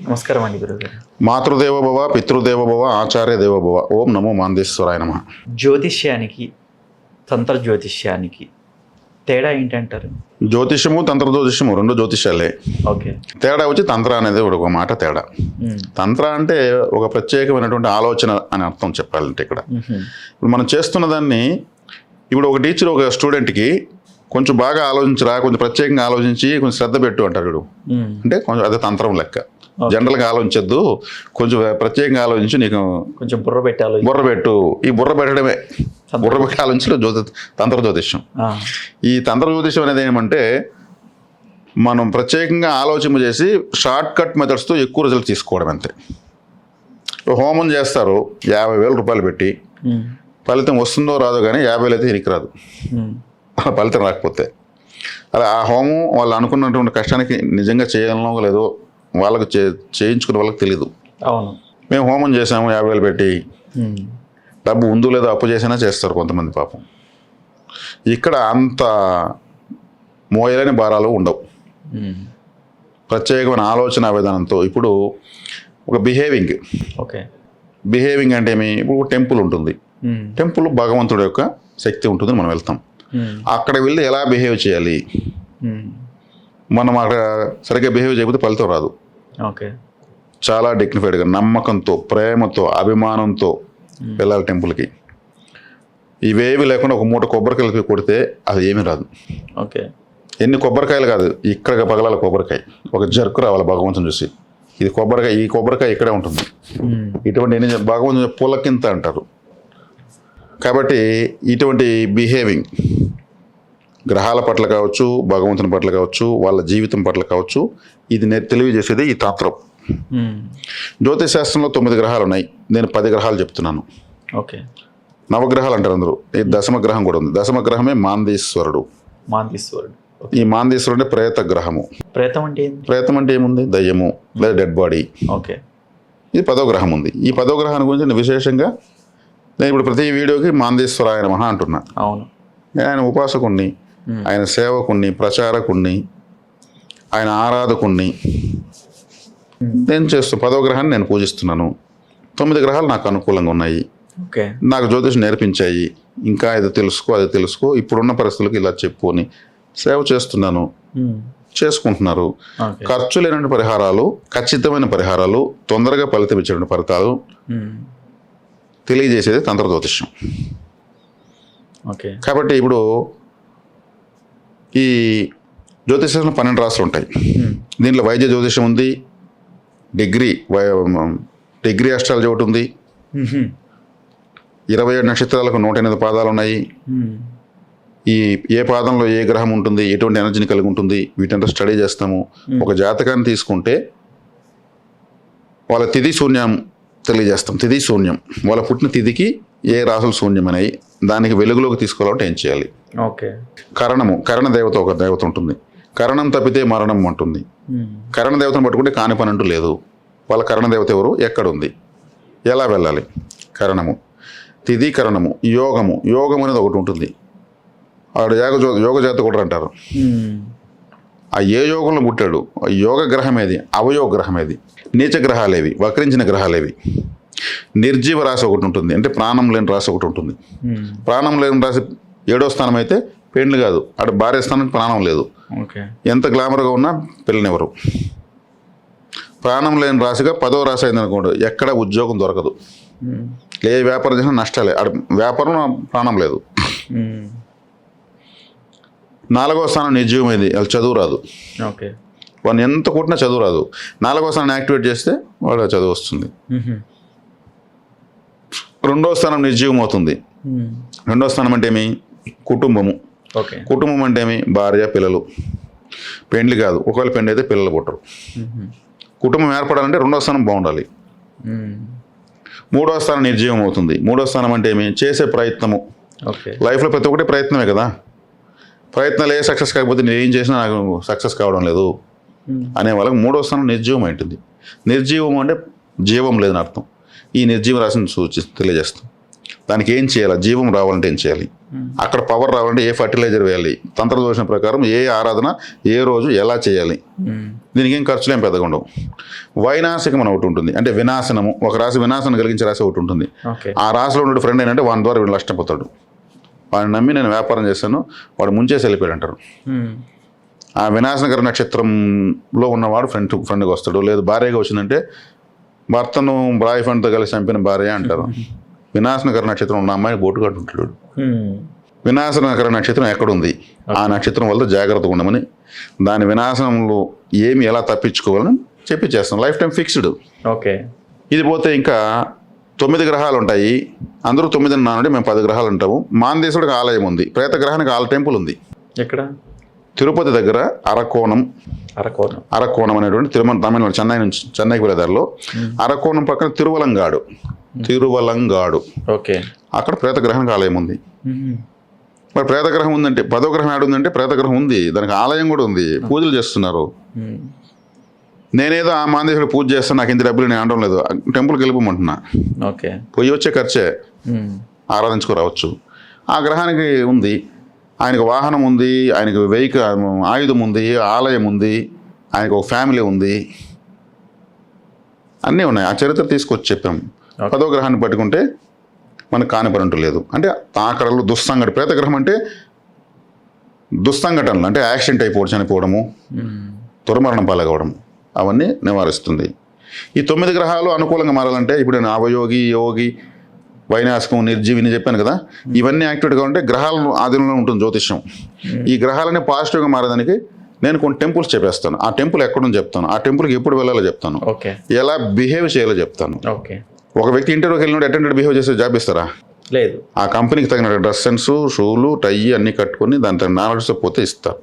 నమస్కారం అండి గురుగారు. మాతృదేవోభవ పితృదేవోభవ ఆచార్య దేవోభవ. ఓం నమో మాందేశ్వరాయ నమః. జ్యోతిష్యానికి తంత్ర జ్యోతిష్యానికి తేడా ఏంటంటారు? జ్యోతిష్యము తంత్ర జ్యోతిష్యము రెండు జ్యోతిష్యాలే. ఓకే. తేడా వచ్చి తంత్ర అనేది ఒక మాట తేడా. తంత్ర అంటే ఒక ప్రత్యేకమైనటువంటి ఆలోచన అని అర్థం చెప్పాలంటే ఇక్కడ ఇప్పుడు మనం చేస్తున్న దాన్ని ఇప్పుడు ఒక టీచర్ ఒక స్టూడెంట్కి కొంచెం బాగా ఆలోచించరా, కొంచెం ప్రత్యేకంగా ఆలోచించి కొంచెం శ్రద్ధ పెట్టు అంటారు వీడు. అంటే కొంచెం అదే తంత్రం లెక్క. జనరల్గా ఆలోచించద్దు, కొంచెం ప్రత్యేకంగా ఆలోచించి నీకు కొంచెం బుర్ర పెట్టాలి. బుర్ర పెట్టు. ఈ బుర్ర పెట్టడమే బుర్ర పెట్టి ఆలోచించడం తంత్ర జ్యోతిష్యం. ఈ తంత్ర జ్యోతిష్యం అనేది ఏమంటే మనం ప్రత్యేకంగా ఆలోచింపజేసి షార్ట్ కట్ మెథడ్స్తో ఎక్కువ రిజల్ట్ తీసుకోవడం అంతే. హోమం చేస్తారు 50,000 రూపాయలు పెట్టి, ఫలితం వస్తుందో రాదో కానీ 50,000 అయితే ఎనికి రాదు ఫలితం రాకపోతే. అలా ఆ హోమం వాళ్ళు అనుకున్నటువంటి కష్టానికి నిజంగా చేయగలనో లేదో వాళ్ళకు చేయించుకునే వాళ్ళకి తెలీదు. అవును, మేము హోమం చేసాము 50,000 పెట్టి, డబ్బు ఉందో లేదో అప్పు చేసినా చేస్తారు కొంతమంది పాపం. ఇక్కడ అంత మోయలేని భారాలు ఉండవు. ప్రత్యేకమైన ఆలోచన విధానంతో ఇప్పుడు ఒక బిహేవింగ్. ఓకే. బిహేవింగ్ అంటే ఏమి? ఇప్పుడు టెంపుల్ ఉంటుంది, టెంపుల్ భగవంతుడి యొక్క శక్తి ఉంటుంది, మనం వెళ్తాం. అక్కడ వెళ్ళి ఎలా బిహేవ్ చేయాలి, మనం అక్కడ సరిగ్గా బిహేవ్ చేయకపోతే ఫలితం రాదు. ఓకే. చాలా డిగ్నిఫైడ్గా నమ్మకంతో ప్రేమతో అభిమానంతో వెళ్ళాలి టెంపుల్కి. ఇవేవి లేకుండా ఒక మూట కొబ్బరికాయలు కొడితే అది ఏమీ రాదు. ఓకే. ఎన్ని కొబ్బరికాయలు కాదు, ఇక్కడ పగలాలి కొబ్బరికాయ, ఒక జర్కు రావాలి భగవంతుని చూసి. ఇది కొబ్బరికాయ, ఈ కొబ్బరికాయ ఇక్కడే ఉంటుంది. ఇటువంటి భగవంతుని పులకింత అంటారు. కాబట్టి ఇటువంటి బిహేవింగ్ గ్రహాల పట్ల కావచ్చు, భగవంతుని పట్ల కావచ్చు, వాళ్ళ జీవితం పట్ల కావచ్చు, ఇది తెలియజేసేది ఈ తంత్రం. జ్యోతిష్ శాస్త్రంలో 9 గ్రహాలు ఉన్నాయి, నేను 10 గ్రహాలు చెప్తున్నాను. ఓకే. నవగ్రహాలు అంటారు అందరూ. ఈ దశమ గ్రహం కూడా ఉంది. దశమ గ్రహమే మాందేశ్వరుడు. మాందేశ్వరుడు. ఈ మాందేశ్వరుడు అంటే ప్రేత గ్రహము. ప్రేతం అంటే ఏంటి? ప్రేతం అంటే ఏముంది? దయ్యము లేదా డెడ్ బాడీ. ఓకే. ఇది 10వ గ్రహం ఉంది. ఈ 10వ గ్రహాన్ని గురించి నేను విశేషంగా నేను ఇప్పుడు ప్రతి వీడియోకి మాందేశ్వరాయ నమః అంటున్నా. అవును. ఆయన ఉపాసకుణ్ణి, ఆయన సేవకుణ్ణి, ప్రచారకుణ్ణి, ఆయన ఆరాధకుణ్ణి నేను చేస్తూ 10వ గ్రహాన్ని నేను పూజిస్తున్నాను. 9 గ్రహాలు నాకు అనుకూలంగా ఉన్నాయి. ఓకే. నాకు జ్యోతిషం నేర్పించాయి. ఇంకా ఇది తెలుసుకో, అది తెలుసుకో, ఇప్పుడున్న పరిస్థితులకు ఇలా చెప్పు అని సేవ చేస్తున్నాను. చేసుకుంటున్నారు. ఖర్చు లేనటువంటి పరిహారాలు, ఖచ్చితమైన పరిహారాలు, తొందరగా ఫలితం ఇచ్చేటువంటి ఫలితాలు తెలియజేసేది తంత్ర జ్యోతిష్యం. ఓకే. కాబట్టి ఇప్పుడు ఈ జ్యోతిష్యంలో 12 రాశులు ఉంటాయి. దీంట్లో వైద్య జ్యోతిషం ఉంది, డిగ్రీ అస్ట్రాలజీ ఒకటి ఉంది, 27 నక్షత్రాలకు 108 పాదాలు ఉన్నాయి. ఈ ఏ పాదంలో ఏ గ్రహం ఉంటుంది, ఎటువంటి ఎనర్జీని కలిగి ఉంటుంది, వీటంతా స్టడీ చేస్తాము. ఒక జాతకాన్ని తీసుకుంటే వాళ్ళ తిథి శూన్యం తెలియజేస్తాం. తిథి శూన్యం, వాళ్ళ పుట్టిన తిథికి ఏ రాసులు శూన్యమైనాయి, దానికి వెలుగులోకి తీసుకోవాలంటే ఏం చేయాలి. ఓకే. కరణము, కరణ దేవత ఒక దేవత ఉంటుంది. కరణం తప్పితే మరణం ఉంటుంది. కరణ దేవతను పట్టుకుంటే కాని పని అంటూ లేదు. వాళ్ళ కరణ దేవత ఎవరు, ఎక్కడుంది, ఎలా వెళ్ళాలి. కరణము, తిథి, కరణము, యోగము. యోగం అనేది ఒకటి ఉంటుంది. ఆడు యోగ జాతకుడు అంటారు. ఆ ఏ యోగంలో పుట్టాడు, యోగ గ్రహం ఏది, అవయోగ గ్రహం ఏది, నీచ గ్రహాలేవి, వక్రించిన గ్రహాలేవి. నిర్జీవ రాశి ఒకటి ఉంటుంది, అంటే ప్రాణం లేని రాశి ఒకటి ఉంటుంది. ప్రాణం లేని రాశి 7వ స్థానం అయితే పెండ్లు కాదు, అటు భార్య స్థానానికి ప్రాణం లేదు. ఎంత గ్లామర్గా ఉన్నా పెళ్ళనివ్వరు. ప్రాణం లేని రాశిగా 10వ రాశి అయింది అనుకోండి, ఎక్కడ ఉద్యోగం దొరకదు. ఏ వ్యాపారం చేసినా నష్టాలే. అటు వ్యాపారం ప్రాణం లేదు. 4వ స్థానం నిర్జీవమైంది, వాళ్ళు చదువు రాదు. ఓకే. వాడిని ఎంత కొట్టినా చదువు రాదు. 4వ స్థానాన్ని యాక్టివేట్ చేస్తే వాడు చదువు వస్తుంది. 2వ స్థానం నిర్జీవం అవుతుంది. 2వ స్థానం అంటే ఏమి? కుటుంబము. కుటుంబం అంటే ఏమి? భార్య, పిల్లలు. పెండ్లి కాదు, ఒకవేళ పెండ్లి అయితే పిల్లలు పుట్టరు. కుటుంబం ఏర్పడాలంటే 2వ స్థానం బాగుండాలి. 3వ స్థానం నిర్జీవం అవుతుంది. 3వ స్థానం అంటే ఏమి? చేసే ప్రయత్నము. లైఫ్లో ప్రతి ఒక్కటి ప్రయత్నమే కదా. ప్రయత్నాలు ఏ సక్సెస్ కాకపోతే నేను ఏం చేసినా నాకు సక్సెస్ కావడం లేదు అనే వాళ్ళకి 3వ స్థానం నిర్జీవం ఉంటుంది. నిర్జీవం అంటే జీవం లేదని అర్థం. ఈ నిర్జీవ రాశిని తెలియజేస్తాం. దానికి ఏం చేయాలి, జీవం రావాలంటే ఏం చేయాలి, అక్కడ పవర్ రావాలంటే ఏ ఫర్టిలైజర్ వేయాలి, తంత్రదోషం ప్రకారం ఏ ఆరాధన ఏ రోజు ఎలా చేయాలి, దీనికి ఏం ఖర్చులేం పెద్దగా ఉండవు. వైనాశికం అని ఒకటి ఉంటుంది, అంటే వినాశనము. ఒక రాశి వినాశనం కలిగించే రాశి ఒకటి ఉంటుంది. ఆ రాశిలో ఉన్న ఫ్రెండ్ ఏంటంటే వాని ద్వారా వీళ్ళు నష్టపోతాడు. వాడిని నమ్మి నేను వ్యాపారం చేశాను, వాడు ముంచేసి వెళ్ళిపోయాడు అంటారు. ఆ వినాశనకర నక్షత్రంలో ఉన్నవాడు ఫ్రెండ్కి వస్తాడు. లేదు భార్యగా వచ్చిందంటే భర్తను బాయ్ ఫ్రెండ్తో కలిసి చంపిన భార్య అంటారు. వినాశనకర నక్షత్రం ఉన్న అమ్మాయి బోటు కట్టుంటాడు. వినాశనకర నక్షత్రం ఎక్కడుంది, ఆ నక్షత్రం వల్ల జాగ్రత్తగా ఉండమని, దాని వినాశనంలో ఏమి ఎలా తప్పించుకోవాలని చెప్పి చేస్తాం. Life time fixed. ఓకే. ఇది పోతే ఇంకా 9 గ్రహాలు ఉంటాయి. అందరూ 9 అన్నానంటే మేము 10 గ్రహాలు ఉంటాము. మాందేశుడికి ఆలయం ఉంది, ప్రేత గ్రహానికి టెంపుల్ ఉంది. ఎక్కడ? తిరుపతి దగ్గర అరకోణం అనేటువంటి తమిళనాడు చెన్నైకి వెళ్ళేదారిలో అరకోణం పక్కన తిరువలంగాడు. ఓకే. అక్కడ ప్రేతగ్రహానికి ఆలయం ఉంది. మరి ప్రేతగ్రహం ఉందంటే 10వ గ్రహం ఏడుందంటే ప్రేతగ్రహం ఉంది, దానికి ఆలయం కూడా ఉంది, పూజలు చేస్తున్నారు. నేనేదో ఆ మాందేశుడు పూజ చేస్తాను, నాకు ఇంత డబ్బులు నేను అనడం లేదు, టెంపుల్కి వెళ్ళిపోమంటున్నా. ఓకే. పోయి వచ్చే ఖర్చే, ఆరాధించుకురావచ్చు. ఆ గ్రహానికి ఉంది, ఆయనకు వాహనం ఉంది, ఆయనకు ఆయుధం ఉంది, ఆలయం ఉంది, ఆయనకు ఒక ఫ్యామిలీ ఉంది, అన్నీ ఉన్నాయి. ఆ చరిత్ర తీసుకొచ్చి చెప్పాం. 10వ గ్రహాన్ని పట్టుకుంటే మనకు కాని పని అంటూ లేదు. అంటే తాకడలు, ప్రేతగ్రహం అంటే దుస్సంఘటనలు, అంటే యాక్సిడెంట్ అయిపోవడం, చనిపోవడము, దుర్మరణం పాలగవడం, అవన్నీ నివారిస్తుంది. ఈ 9 గ్రహాలు అనుకూలంగా మారాలంటే ఇప్పుడు నేను అవయోగి, యోగి, వైనాశకం, నిర్జీవిని చెప్పాను కదా, ఇవన్నీ యాక్టివేట్గా ఉంటే గ్రహాల ఆధీనంలో ఉంటుంది జ్యోతిష్యం. ఈ గ్రహాలని పాజిటివ్గా మారేదానికి నేను కొన్ని టెంపుల్స్ చెప్పేస్తాను. ఆ టెంపుల్ ఎక్కడుందో చెప్తాను, ఆ టెంపుల్కి ఎప్పుడు వెళ్ళాలో చెప్తాను, ఎలా బిహేవ్ చేయాలో చెప్తాను. ఒక వ్యక్తి ఇంటర్వ్యూకి వెళ్ళినప్పుడు అటెండెడ్ బిహేవ్ చేస్తే జాబ్ ఇస్తారా? లేదు. ఆ కంపెనీకి తగిన డ్రెస్ సెన్స్, షూలు, టై అన్నీ కట్టుకొని దాని తగిన నాలెడ్జ్తో పోతే ఇస్తారు,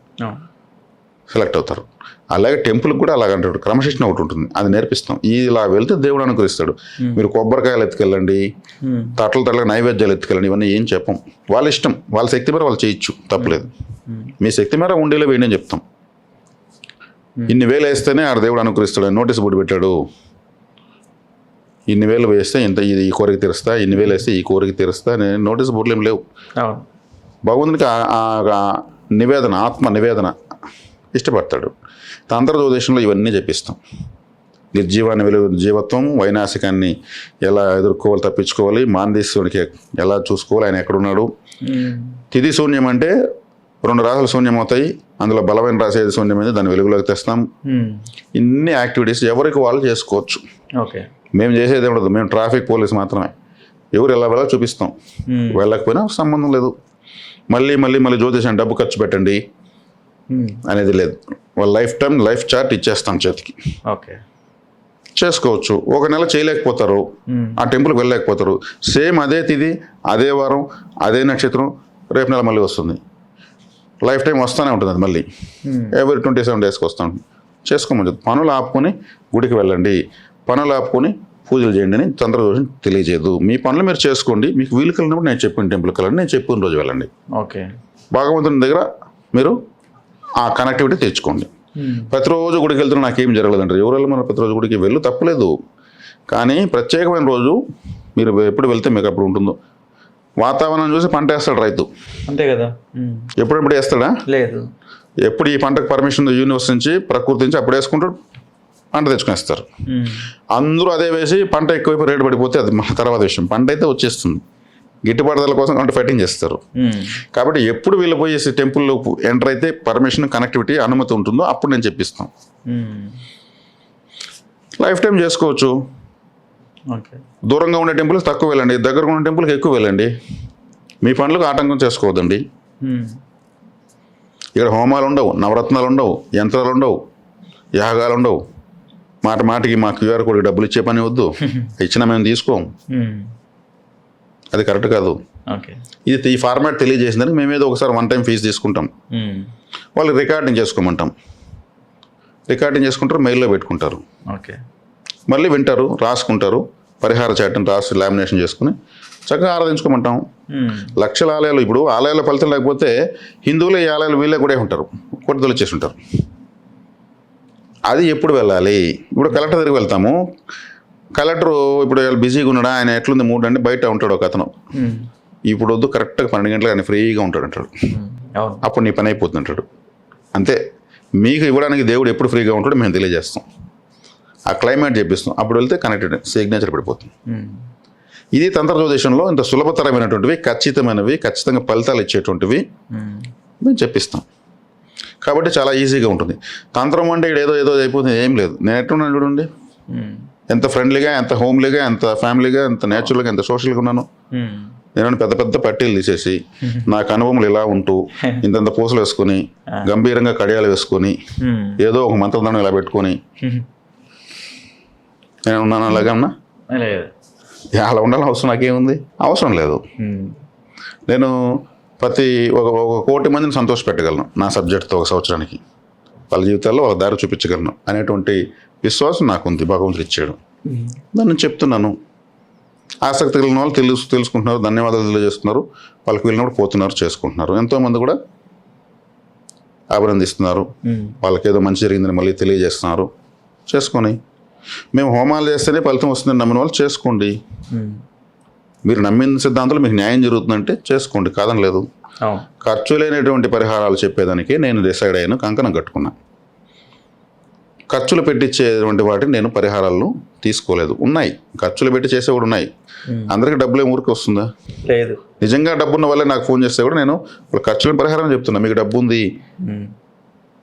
సెలెక్ట్ అవుతారు. అలాగే టెంపుల్కి కూడా అలాగంటాడు, క్రమశిక్షణ ఒకటి ఉంటుంది, అది నేర్పిస్తాం. ఇలా వెళ్తే దేవుడు అనుగ్రహిస్తాడు. మీరు కొబ్బరికాయలు ఎత్తుకెళ్ళండి, తట్ల నైవేద్యాలు ఎత్తుకెళ్ళండి, ఇవన్నీ ఏం చెప్పం. వాళ్ళ ఇష్టం, వాళ్ళ శక్తి మేర వాళ్ళు చేయొచ్చు, తప్పలేదు. మీ శక్తి మేర ఉండేలా వేయండి అని చెప్తాం. ఇన్ని వేలు వేస్తేనే ఆడ దేవుడు అనుగ్రహిస్తాడు. నోటీస్ బోర్డు పెట్టాడు, ఇన్ని వేలు వేస్తే ఇంత ఈ కోరిక తీరుస్తా, ఇన్ని వేలు వేస్తే ఈ కోరిక తీరుస్తా. నేను నోటీస్ బోర్డులు ఏం లేవు. భగవంతునికి నివేదన, ఆత్మ నివేదన ఇష్టపడతాడు. తంత్ర జ్యోతిషంలో ఇవన్నీ చెప్పిస్తాం. నిర్జీవాన్ని జీవత్వం, వైనాశికాన్ని ఎలా ఎదుర్కోవాలి, తప్పించుకోవాలి, మాందేశ్వరుడికి ఎలా చూసుకోవాలి, ఆయన ఎక్కడున్నాడు. తిథి శూన్యం అంటే 2 రాశులు శూన్యం అవుతాయి, అందులో బలమైన రాశి ఏది శూన్యమైంది దాన్ని వెలుగులోకి తెస్తాం. ఇన్ని యాక్టివిటీస్ ఎవరికి వాళ్ళు చేసుకోవచ్చు. మేము చేసేది ఉండదు, మేము ట్రాఫిక్ పోలీస్ మాత్రమే. ఎవరు ఎలా వెళ్ళాలో చూపిస్తాం, వెళ్ళకపోయినా సంబంధం లేదు. మళ్ళీ జ్యోతిషం డబ్బు ఖర్చు పెట్టండి అనేది లేదు. వాళ్ళ లైఫ్ చార్ట్ ఇచ్చేస్తాం చేతికి, చేసుకోవచ్చు. ఒక నెల చేయలేకపోతారు, ఆ టెంపుల్కి వెళ్ళలేకపోతారు, సేమ్ అదే తిథి, అదే వారం, అదే నక్షత్రం, రేపు నెల మళ్ళీ వస్తుంది. లైఫ్ టైం వస్తూనే ఉంటుంది అది. మళ్ళీ ఎవ్రీ 27 డేస్కి వస్తాం. చేసుకోమని పనులు ఆపుకొని గుడికి వెళ్ళండి, పనులు ఆపుకొని పూజలు చేయండి అని తంత్రదోషం తెలియజేయదు. మీ పనులు మీరు చేసుకోండి, మీకు వీలు కలిగినప్పుడు నేను చెప్పిన టెంపుల్కి వెళ్ళండి, నేను చెప్పిన రోజు వెళ్ళండి. భగవంతుని దగ్గర మీరు ఆ కనెక్టివిటీ తెచ్చుకోండి. ప్రతిరోజు గుడికి వెళ్తున్నా నాకేం జరగలేదంటారు. ఎవరు మన ప్రతిరోజు గుడికి వెళ్ళు, తప్పలేదు. కానీ ప్రత్యేకమైన రోజు మీరు ఎప్పుడు వెళ్తే మీకు అప్పుడు ఉంటుందో. వాతావరణం చూసి పంట వేస్తాడు రైతు, అంతే కదా. ఎప్పుడెప్పుడు వేస్తాడా? లేదు. ఎప్పుడు ఈ పంటకు పర్మిషన్ యూనివర్స్ నుంచి, ప్రకృతి నుంచి అప్పుడు వేసుకుంటాడు, పంట తెచ్చుకునేస్తారు. అందరూ అదే వేసి పంట ఎక్కువైపోయి రేటు పడిపోతే అది మన తర్వాత విషయం. పంట అయితే వచ్చేస్తుంది, గిట్టుబాటు ధరల కోసం అంటే ఫైటింగ్ చేస్తారు. కాబట్టి ఎప్పుడు వీళ్ళు పోయి టెంపుల్లో ఎంటర్ అయితే పర్మిషన్, కనెక్టివిటీ, అనుమతి ఉంటుందో అప్పుడు నేను చెప్పిస్తాం. లైఫ్ టైం చేసుకోవచ్చు. దూరంగా ఉండే టెంపుల్కి తక్కువ వెళ్ళండి, దగ్గరగా ఉన్న టెంపుల్కి ఎక్కువ వెళ్ళండి. మీ పనులకు ఆటంకం చేసుకోవద్దండి. ఇక్కడ హోమాలు ఉండవు, నవరత్నాలు ఉండవు, యంత్రాలు ఉండవు, యాగాలు ఉండవు. మాటికి మా క్యూఆర్ కోడ్కి డబ్బులు ఇచ్చే పని వద్దు, ఇచ్చినా మేము తీసుకోం, అది కరెక్ట్ కాదు. ఇది ఈ ఫార్మాట్ తెలియజేసిందని మేమేదో ఒకసారి 1 టైం ఫీజు తీసుకుంటాం. వాళ్ళు రికార్డింగ్ చేసుకోమంటాం, రికార్డింగ్ చేసుకుంటారు, మెయిల్లో పెట్టుకుంటారు, మళ్ళీ వింటారు, రాసుకుంటారు, పరిహార చాట్ని రాసి లామినేషన్ చేసుకుని చక్కగా ఆరాధించుకోమంటాం. లక్షల ఆలయాలు, ఇప్పుడు ఆలయాల ఫలితం లేకపోతే హిందువులే ఈ ఆలయాలు వీళ్ళే కూడా ఉంటారు, కొట్టి తొలిచేసి ఉంటారు. అది ఎప్పుడు వెళ్ళాలి? ఇప్పుడు కలెక్టర్ దగ్గరికి వెళ్తాము, కలెక్టర్ ఇప్పుడు బిజీగా ఉన్నాడా, ఆయన ఎట్లుంది మూడు అంటే బయట ఉంటాడు ఒక అతను, ఇప్పుడు వద్దు కరెక్ట్గా 12 గంటలకు ఆయన ఫ్రీగా ఉంటాడు అంటాడు. అవును. అప్పుడు నీ పని అయిపోతుంది అంటాడు. అంతే, మీకు ఇవ్వడానికి దేవుడు ఎప్పుడు ఫ్రీగా ఉంటాడో మేము తెలియజేస్తాం, ఆ క్లైమేట్ చెప్పిస్తాం, అప్పుడు వెళ్తే కనెక్టెడ్ సిగ్నేచర్ పడిపోతుంది. ఇది తంత్ర జ్యోతిషంలో ఇంత సులభతరమైనటువంటివి, ఖచ్చితమైనవి, ఖచ్చితంగా ఫలితాలు ఇచ్చేటువంటివి మేము చెప్పిస్తాం. కాబట్టి చాలా ఈజీగా ఉంటుంది. తంత్రం అంటే ఇక్కడ ఏదో అయిపోతుంది, ఏం లేదు. నేను ఎట్లున్నాను చూడండి, ఎంత ఫ్రెండ్లీగా, ఎంత హోమ్లీగా, ఎంత ఫ్యామిలీగా, ఎంత నేచురల్గా, ఎంత సోషల్గా ఉన్నాను. నేను పెద్ద పెద్ద పట్టీలు తీసేసి నాకు అనుభవములు ఇలా ఉంటూ ఇంతంత పూసలు వేసుకొని గంభీరంగా కడియాలు వేసుకొని ఏదో ఒక మంత్రదండం ఇలా పెట్టుకొని నేను ఉన్నాను. అలాగే ఉన్నా, అలా ఉండాలని అవసరం నాకేముంది, అవసరం లేదు. నేను ప్రతి ఒక 1 కోటి మందిని సంతోషపెట్టగలను నా సబ్జెక్ట్తో ఒక సంవత్సరానికి, వాళ్ళ జీవితాల్లో వాళ్ళ దారి చూపించగలను అనేటువంటి విశ్వాసం నాకు ఉంది, భగవంతుడు ఇచ్చాడు. దాన్ని చెప్తున్నాను. ఆసక్తి కలిగిన వాళ్ళు తెలుసుకుంటున్నారు, ధన్యవాదాలు తెలియజేస్తున్నారు, వాళ్ళకి వెళ్ళినప్పుడు పోతున్నారు, చేసుకుంటున్నారు. ఎంతోమంది కూడా అభినందిస్తున్నారు, వాళ్ళకి ఏదో మంచి జరిగిందని మళ్ళీ తెలియజేస్తున్నారు. చేసుకొని మేము హోమాలు చేస్తేనే ఫలితం వస్తుందని నమ్మిన వాళ్ళు చేసుకోండి. మీరు నమ్మిన సిద్ధాంతాలు మీకు న్యాయం జరుగుతుందంటే చేసుకోండి, కాదనలేదు. ఖర్చు లేనటువంటి పరిహారాలు చెప్పేదానికి నేను డిసైడ్ అయ్యాను, కంకణం కట్టుకున్నా. ఖర్చులు పెట్టించేటువంటి వాటిని నేను పరిహారాలను తీసుకోలేదు. ఉన్నాయి, ఖర్చులు పెట్టి చేసే కూడా ఉన్నాయి. అందరికీ డబ్బులు ఏం ఊరికి వస్తుందా? లేదు. నిజంగా డబ్బున్న వాళ్ళే నాకు ఫోన్ చేస్తే కూడా నేను ఖర్చుల పరిహారం చెప్తున్నా. మీకు డబ్బు ఉంది,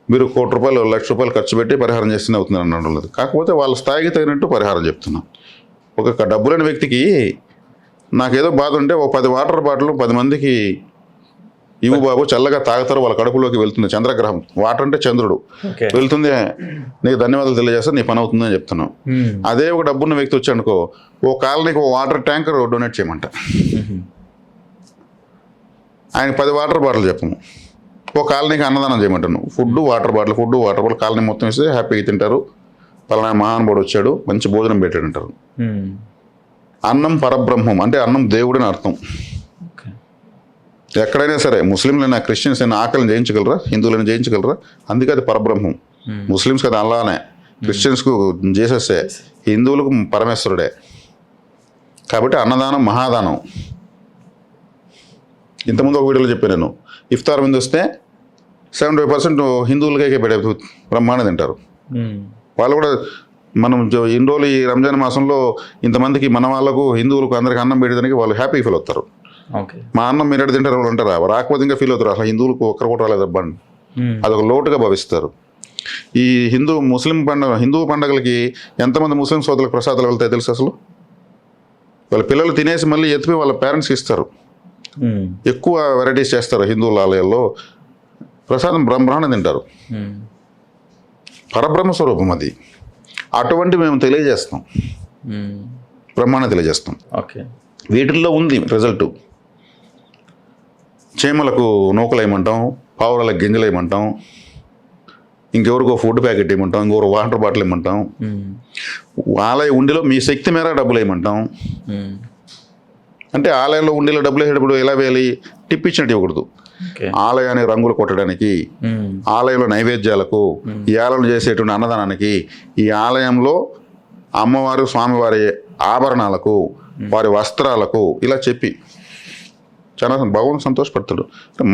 మీరు 1 కోటి రూపాయలు 1 లక్ష రూపాయలు ఖర్చు పెట్టి పరిహారం చేస్తూనే అవుతుంది అనడం లేదు. కాకపోతే వాళ్ళ స్థాయికి తగినట్టు పరిహారం చెప్తున్నా. ఒక డబ్బు లేని వ్యక్తికి నాకేదో బాధ ఉంటే 10 వాటర్ బాటిల్ 10 మందికి ఇవ్వు బాబు, చల్లగా తాగుతారు, వాళ్ళ కడుపులోకి వెళ్తుంది. చంద్రగ్రహం, వాటర్ అంటే చంద్రుడు వెళ్తుంది, నీకు ధన్యవాదాలు తెలియజేస్తా, నీ పని అవుతుంది అని చెప్తున్నావు. అదే ఒక డబ్బున్న వ్యక్తి వచ్చి అనుకో, ఓ కాలనీకి 1 వాటర్ ట్యాంకర్ డొనేట్ చేయమంట. ఆయనకి 10 వాటర్ బాటిల్ చెప్పము, ఓ కాలనీకి అన్నదానం చేయమంటాను. ఫుడ్ వాటర్ బాటిల్ కాలనీ మొత్తం ఇస్తే హ్యాపీగా తింటారు. పలానా మహానుభావుడు వచ్చాడు, మంచి భోజనం పెట్టాడు అంటారు. అన్నం పరబ్రహ్మం అంటే అన్నం దేవుడని అర్థం. ఎక్కడైనా సరే ముస్లింలైనా క్రిస్టియన్స్ అయినా ఆకలిని జయించగలరా, హిందువులను జయించగలరా? అందుకే అది పరబ్రహ్మం. ముస్లిమ్స్కి అది అల్లానే, క్రిస్టియన్స్కు జీసస్సే, హిందువులకు పరమేశ్వరుడే. కాబట్టి అన్నదానం మహాదానం. ఇంతకుముందు ఒక వీడియోలో చెప్పాను నేను, ఇఫ్తార్ ముందు వస్తే 75% హిందువులకే పెట్టే బ్రహ్మాండం తింటారు. వాళ్ళు కూడా మనం ఇన్ని రోజులు ఈ రంజాన్ మాసంలో ఇంతమందికి మన వాళ్ళకు హిందువులకు అందరికి అన్నం పెట్టడానికి వాళ్ళు హ్యాపీ ఫీల్ అవుతారు. మా అన్నం మీరు ఎక్కడ తింటారు వాళ్ళు అంటారా, రాకపోతే ఇంకా ఫీల్ అవుతారు, అసలు హిందువులకు ఒక్కరు కూడా రాలేదు అబ్బండి, అదొక లోటుగా భావిస్తారు. ఈ హిందూ పండుగలకి ఎంతమంది ముస్లిం సోదరులకు ప్రసాదాలు వెళ్తాయి తెలుసు? అసలు వాళ్ళ పిల్లలు తినేసి మళ్ళీ ఎత్తిపోయి వాళ్ళ పేరెంట్స్కి ఇస్తారు. ఎక్కువ వెరైటీస్ చేస్తారు హిందువుల ఆలయాల్లో, ప్రసాదం బ్రహ్మాండం తింటారు. పరబ్రహ్మ స్వరూపం అది. అటువంటి మేము తెలియజేస్తాం, బ్రహ్మాండం తెలియజేస్తాం. వీటిల్లో ఉంది రిజల్ట్. చీమలకు నూకలు వేయమంటాం, పావురాలకు గింజలు వేయమంటాం, ఇంకెవరికో ఫుడ్ ప్యాకెట్ ఇవ్వమంటాం, ఇంకొకరు వాటర్ బాటిల్ ఇవ్వమంటాం, ఆలయ ఉండిలో మీ శక్తి మేర డబ్బులు వేయమంటాం. అంటే ఆలయంలో ఉండిలో డబ్బులు వేసేటప్పుడు ఎలా వేయాలి, టిప్ ఇచ్చినట్టు ఇవ్వకూడదు. ఆలయాన్ని రంగులు కొట్టడానికి, ఆలయంలో నైవేద్యాలకు, ఈ ఆలయం చేసేటువంటి అన్నదానానికి, ఈ ఆలయంలో అమ్మవారు స్వామివారి ఆభరణాలకు, వారి వస్త్రాలకు ఇలా చెప్పి చాలా భగవంతుడు సంతోషపడతాడు.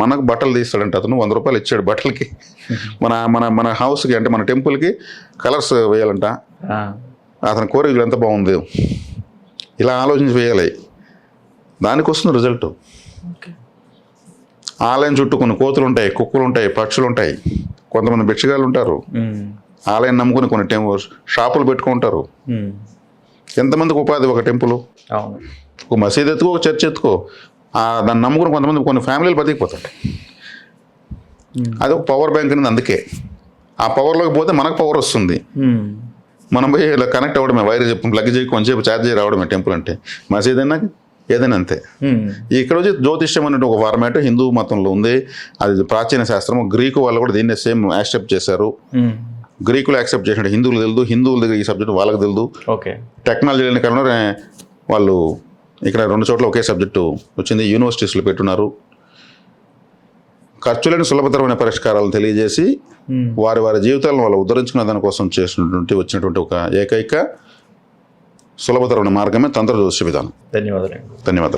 మనకు బట్టలు తీస్తాడంటే అతను 100 రూపాయలు ఇచ్చాడు బట్టలకి, మన మన మన హౌస్కి అంటే మన టెంపుల్కి కలర్స్ వేయాలంట. అతని కోరికలు ఎంత బాగుంది, ఇలా ఆలోచించి వేయాలి, దానికి వస్తుంది రిజల్ట్. ఆలయం చుట్టూ కొన్ని కోతులు ఉంటాయి, కుక్కలు ఉంటాయి, పక్షులు ఉంటాయి, కొంతమంది భిక్షగాళ్ళు ఉంటారు, ఆలయం నమ్ముకుని కొన్ని షాపులు పెట్టుకుంటారు. ఎంతమందికి ఉపాధి ఒక టెంపుల్, ఒక మసీద్ ఎత్తుకో, ఒక చర్చ్ ఎత్తుకో, దాన్ని నమ్ముకుని కొంతమంది కొన్ని ఫ్యామిలీలు బతికిపోతాయి. అది ఒక పవర్ బ్యాంక్ అనేది. అందుకే ఆ పవర్లోకి పోతే మనకు పవర్ వస్తుంది. మనం పోయి ఇలా కనెక్ట్ అవ్వడమే, వైర్ చెప్పి ప్లగ్ చేయి కొంచెంసేపు ఛార్జ్ చేయి రావడమే. టెంపుల్ అంటే మసీద్ అయినా ఏదైనా అంతే. ఇక్కడ వచ్చి జ్యోతిష్యం అనే ఒక ఫార్మాట్ హిందూ మతంలో ఉంది. అది ప్రాచీన శాస్త్రం. గ్రీకు వాళ్ళు కూడా దీన్ని సేమ్ యాక్సెప్ట్ చేశారు. గ్రీకులు యాక్సెప్ట్ చేసినట్టు హిందువులు తెలియదు, హిందువుల దగ్గర ఈ సబ్జెక్ట్ వాళ్ళకి తెలియదు. టెక్నాలజీ లేని కాలంలో వాళ్ళు ఇక్కడ 2 చోట్ల ఒకే సబ్జెక్టు వచ్చింది, యూనివర్సిటీస్లో పెట్టున్నారు. ఖర్చులేని సులభతరమైన పరిష్కారాలను తెలియజేసి వారి జీవితాలను వాళ్ళు ఉద్ధరించుకునే దానికోసం చేసినటువంటి వచ్చినటువంటి ఒక ఏకైక సులభతరమైన మార్గమే తంత్ర జ్యోతిష విధానం. ధన్యవాదాలండి. ధన్యవాదాలు.